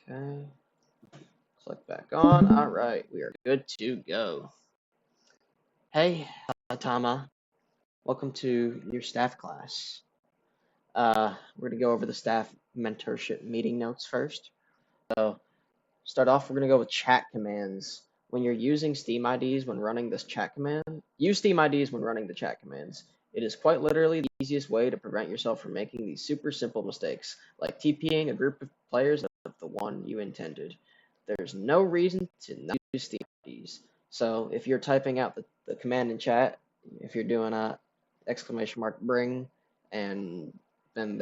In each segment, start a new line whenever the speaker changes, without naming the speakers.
Okay. Click back on. All right, we are good to go. Hey, saitama. Welcome to your staff class. We're going to go over the staff mentorship meeting notes first. So, start off, we're going to go with chat commands. When you're using Steam IDs when running this chat command, use Steam IDs when running the chat commands. It is quite literally the easiest way to prevent yourself from making these super simple mistakes, like TPing a group of players of the one you intended. There's no reason to not use Steam IDs. So if you're typing out the command in chat, if you're doing a !bring and then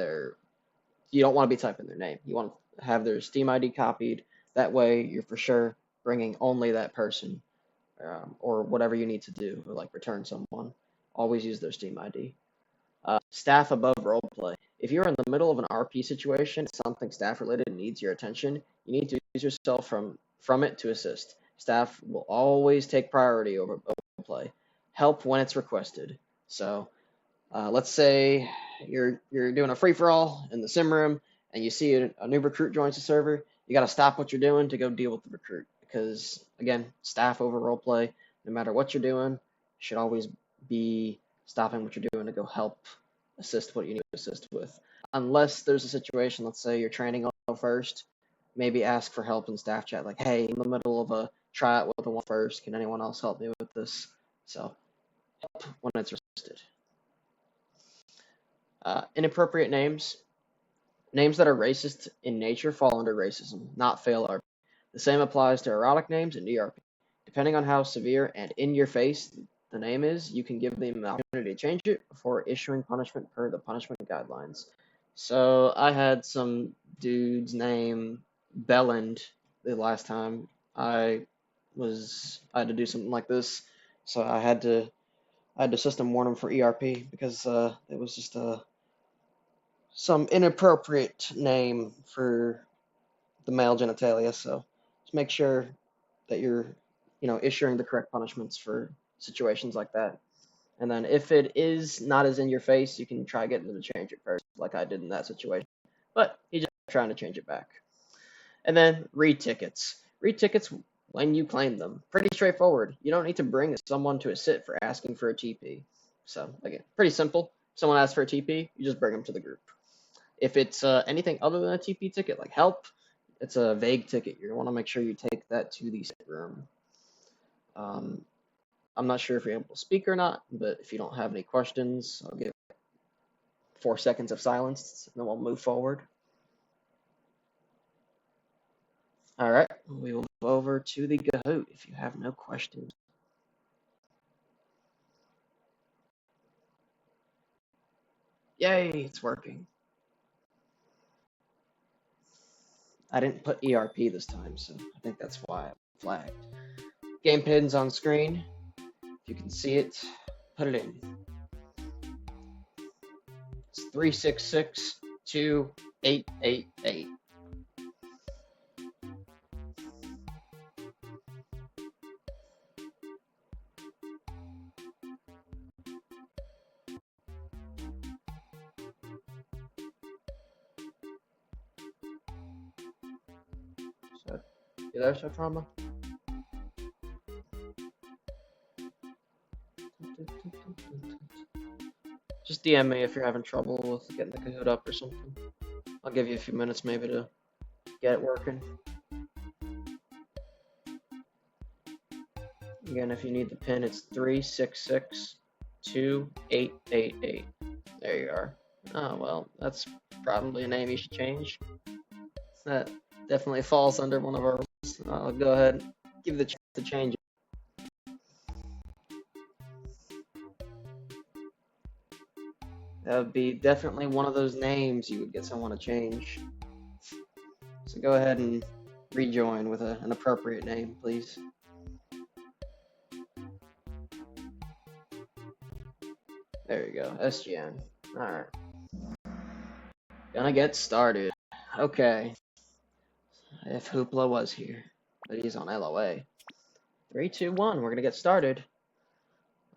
you don't want to be typing their name. You want to have their Steam ID copied. That way, you're for sure bringing only that person, or whatever you need to do, or like return someone. Always use their Steam ID. Staff above roleplay. If you're in the middle of an RP situation, something staff related needs your attention, you need to use yourself from it to assist. Staff will always take priority over roleplay. Help when it's requested. So let's say you're doing a free for all in the sim room, and you see a new recruit joins the server. You got to stop what you're doing to go deal with the recruit because again, staff over role play. No matter what you're doing, you should always be stopping what you're doing to go help assist what you need to assist with. Unless there's a situation, let's say you're training on first, maybe ask for help in staff chat, like, hey, in the middle of a tryout with a one first, can anyone else help me with this? So help when it's requested. Inappropriate names. Names that are racist in nature fall under racism, not fail RP. The same applies to erotic names and DRP. Depending on how severe and in your face the name is, you can give them the opportunity to change it before issuing punishment per the punishment guidelines. So I had some dude's name Belland the last time I had to do something like this. So I had to system warn him for ERP because it was just some inappropriate name for the male genitalia. So just make sure that you're, issuing the correct punishments for situations like that. And then if it is not as in your face, you can try getting them to change it first, like I did in that situation. But he's just trying to change it back. And then read tickets. Read tickets when you claim them. Pretty straightforward. You don't need to bring someone to a sit for asking for a TP. So again, pretty simple. If someone asks for a TP, you just bring them to the group. If it's anything other than a TP ticket, like help, it's a vague ticket. You want to make sure you take that to the room. I'm not sure if you're able to speak or not, but if you don't have any questions, I'll give 4 seconds of silence, and then we'll move forward. All right, we will move over to the Kahoot if you have no questions. Yay, it's working. I didn't put ERP this time, so I think that's why I flagged. Game pin's on screen. If you can see it, put it in. It's 3662888. So, you there, saitama? Just DM me if you're having trouble with getting the Kahoot up or something. I'll give you a few minutes maybe to get it working. Again, if you need the pin, it's 3662888. There you are. Oh, well, that's probably a name you should change. That definitely falls under one of our rules. I'll go ahead and give you the chance to change it. That would be definitely one of those names you would get someone to change. So go ahead and rejoin with an appropriate name, please. There you go, SGN. Alright. Gonna get started. Okay. If Hoopla was here, but he's on LOA. 3, 2, 1, we're gonna get started.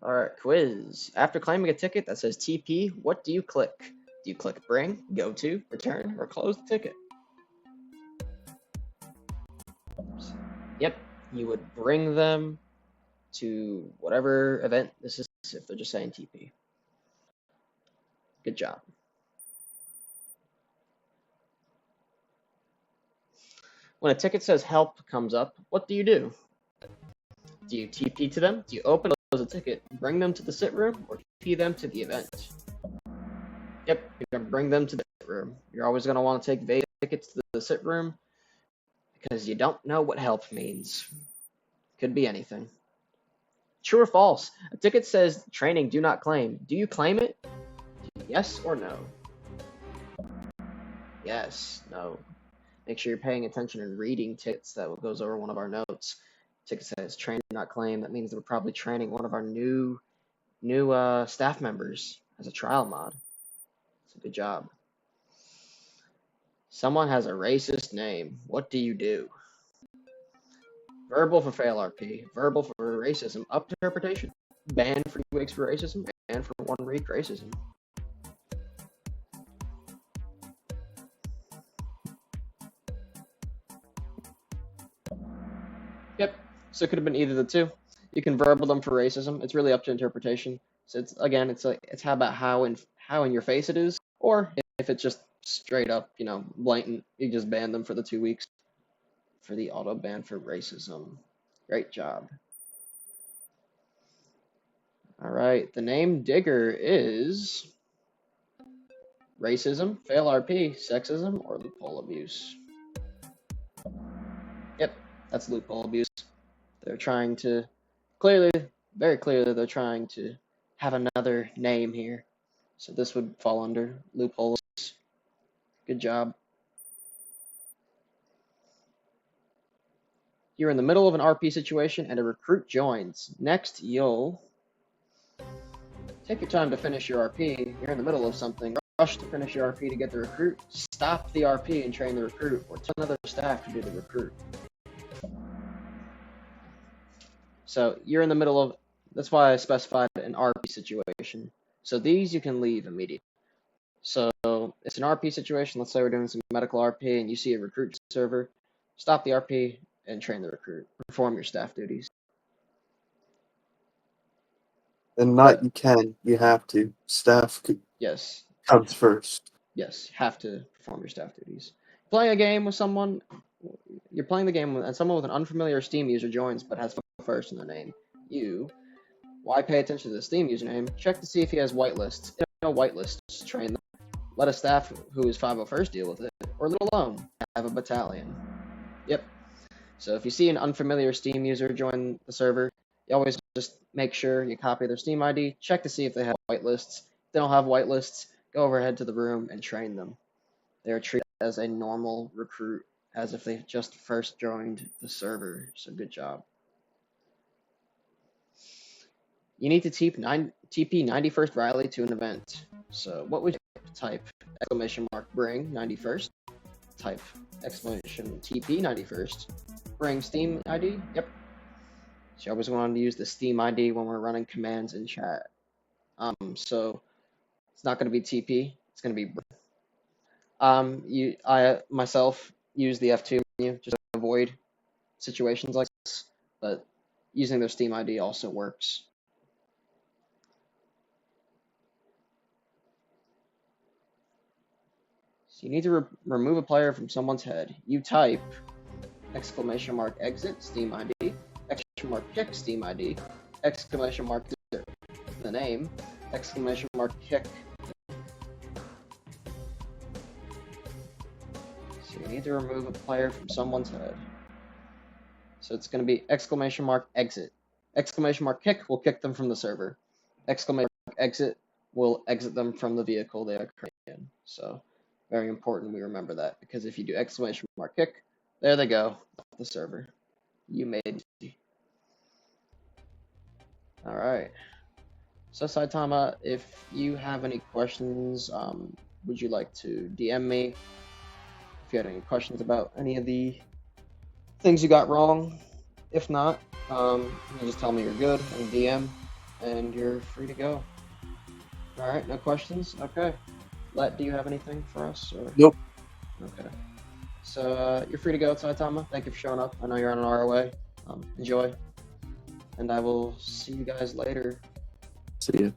Alright, quiz. After claiming a ticket that says TP, what do you click? Do you click bring, go to, return, or close the ticket? Yep, you would bring them to whatever event this is if they're just saying TP. Good job. When a ticket says help comes up, what do you do? Do you TP to them? Do you open a ticket, bring them to the sit room, or TP them to the event? Yep, you're gonna bring them to the sit room. You're always gonna want to take Veda tickets to the sit room because you don't know what help means. Could be anything. True or false? A ticket says training do not claim. Do you claim it? Yes or no? Yes, no. Make sure you're paying attention and reading tickets. That goes over one of our notes. Ticket says train not claim. That means that we're probably training one of our new staff members as a trial mod. So good job. Someone has a racist name. What do you do? Verbal for fail RP. Verbal for racism. Up to interpretation. Ban for 2 weeks for racism. Ban for 1 week racism. Yep. So it could have been either of the two. You can verbal them for racism. It's really up to interpretation. So it's again, it's how about how in your face it is, or if it's just straight up, blatant, you just ban them for the 2 weeks for the auto ban for racism. Great job. All right, the name Digger is racism, fail RP, sexism, or loophole abuse. Yep, that's loophole abuse. They're trying to very clearly, they're trying to have another name here. So this would fall under loopholes. Good job. You're in the middle of an RP situation and a recruit joins. Next, you'll take your time to finish your RP. You're in the middle of something. Rush to finish your RP to get the recruit. Stop the RP and train the recruit, or tell another staff to do the recruit. So you're in the middle of, that's why I specified an RP situation. So these you can leave immediately. So it's an RP situation. Let's say we're doing some medical RP and you see a recruit server. Stop the RP and train the recruit. Perform your staff duties.
And not you can, you have to. Staff
Yes.
comes first.
Yes, have to perform your staff duties. Playing a game with someone, you're playing the game and someone with an unfamiliar Steam user joins but has first in their name. Why pay attention to the Steam username? Check to see if he has whitelists. If no whitelists, train them. Let a staff who is 501st deal with it, or leave it alone. Have a battalion. Yep. So if you see an unfamiliar Steam user join the server, you always just make sure you copy their Steam ID, check to see if they have whitelists. If they don't have whitelists, go overhead to the room and train them. They are treated as a normal recruit, as if they just first joined the server. So good job. You need to TP 91st Riley to an event. So what would you type? Exclamation mark bring 91st. Type exclamation TP 91st. Bring Steam ID. Yep. So you always want to use the Steam ID when we're running commands in chat. So it's not going to be TP. It's going to be I myself use the F2 menu just to avoid situations like this, but using their Steam ID also works. So you need to remove a player from someone's head. You type exclamation mark exit Steam ID, exclamation mark kick Steam ID, exclamation mark the name, exclamation mark kick. So you need to remove a player from someone's head. So it's going to be exclamation mark exit. Exclamation mark kick will kick them from the server. Exclamation mark exit will exit them from the vehicle they are currently in. So very important we remember that, because if you do exclamation mark kick, there they go, the server. You made it. All right. So Saitama, if you have any questions, would you like to DM me? If you had any questions about any of the things you got wrong. If not, you just tell me you're good and DM, and you're free to go. All right, no questions? Okay. Let, do you have anything for us? Or?
Nope.
Okay. So you're free to go, Saitama. Thank you for showing up. I know you're on an hour away. Enjoy, and I will see you guys later.
See ya.